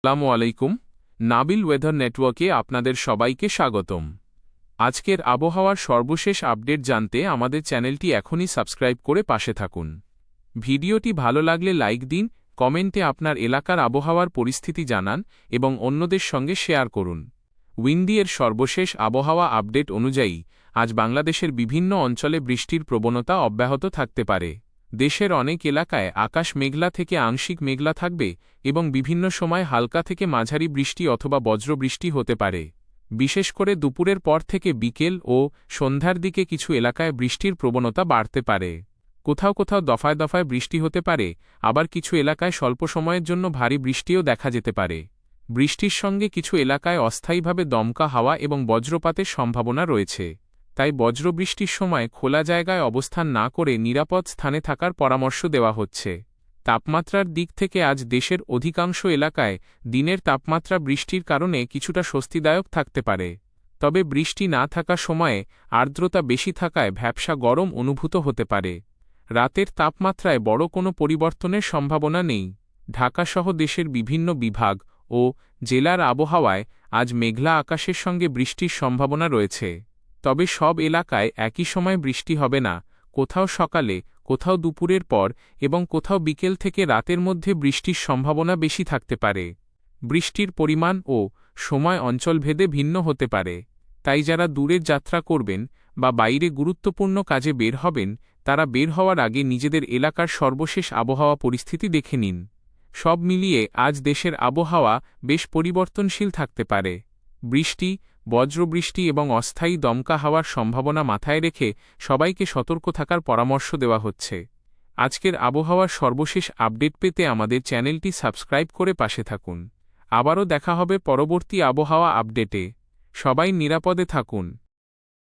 আসসালামু আলাইকুম। নাবিল ওয়েদার নেটওয়ার্কে আপনাদের সবাইকে স্বাগতম। আজকের আবহাওয়ার সর্বশেষ আপডেট জানতে আমাদের চ্যানেলটি এখনই সাবস্ক্রাইব করে পাশে থাকুন। ভিডিওটি ভালো লাগলে লাইক দিন, কমেন্টে আপনার এলাকার আবহাওয়ার পরিস্থিতি জানান এবং অন্যদের সঙ্গে শেয়ার করুন। উইন্ডি-এর সর্বশেষ আবহাওয়া আপডেট অনুযায়ী আজ বাংলাদেশের বিভিন্ন অঞ্চলে বৃষ্টির প্রবণতা অব্যাহত থাকতে পারে। দেশের অনেক এলাকায় আকাশ মেঘলা থেকে আংশিক মেঘলা থাকবে এবং বিভিন্ন সময় হালকা থেকে মাঝারি বৃষ্টি অথবা বজ্রবৃষ্টি হতে পারে। বিশেষ করে দুপুরের পর থেকে বিকেল ও সন্ধ্যার দিকে কিছু এলাকায় বৃষ্টির প্রবণতা বাড়তে পারে। কোথাও কোথাও দফায় দফায় বৃষ্টি হতে পারে, আবার কিছু এলাকায় স্বল্প সময়ের জন্য ভারী বৃষ্টিও দেখা যেতে পারে। বৃষ্টির সঙ্গে কিছু এলাকায় অস্থায়ীভাবে দমকা হাওয়া এবং বজ্রপাতের সম্ভাবনা রয়েছে। তাই বজ্রবৃষ্টির সময় খোলা জায়গায় অবস্থান না করে নিরাপদ স্থানে থাকার পরামর্শ দেওয়া হচ্ছে। তাপমাত্রার দিক থেকে আজ দেশের অধিকাংশ এলাকায় দিনের তাপমাত্রা বৃষ্টির কারণে কিছুটা স্বস্তিদায়ক থাকতে পারে। তবে বৃষ্টি না থাকা সময়ে আর্দ্রতা বেশি থাকায় ভ্যাপসা গরম অনুভূত হতে পারে। রাতের তাপমাত্রায় বড় কোনো পরিবর্তনের সম্ভাবনা নেই। ঢাকাসহ দেশের বিভিন্ন বিভাগ ও জেলার আবহাওয়ায় আজ মেঘলা আকাশের সঙ্গে বৃষ্টির সম্ভাবনা রয়েছে। তবে সব এলাকায় একই সময় বৃষ্টি হবে না। কোথাও সকালে, কোথাও দুপুরের পর এবং কোথাও বিকেল থেকে রাতের মধ্যে বৃষ্টির সম্ভাবনা বেশি থাকতে পারে। বৃষ্টির পরিমাণ ও সময় অঞ্চলভেদে ভিন্ন হতে পারে। তাই যারা দূরের যাত্রা করবেন বা বাইরে গুরুত্বপূর্ণ কাজে বের হবেন, তারা বের হওয়ার আগে নিজেদের এলাকার সর্বশেষ আবহাওয়া পরিস্থিতি দেখে নিন। সব মিলিয়ে আজ দেশের আবহাওয়া বেশ পরিবর্তনশীল থাকতে পারে। বৃষ্টি, বজ্রবৃষ্টি এবং অস্থায়ী দমকা হাওয়ার সম্ভাবনা মাথায় রেখে সবাইকে সতর্ক থাকার পরামর্শ দেওয়া হচ্ছে। আজকের আবহাওয়ার সর্বশেষ আপডেট পেতে আমাদের চ্যানেলটি সাবস্ক্রাইব করে পাশে থাকুন। আবারও দেখা হবে পরবর্তী আবহাওয়া আপডেটে। সবাই নিরাপদে থাকুন।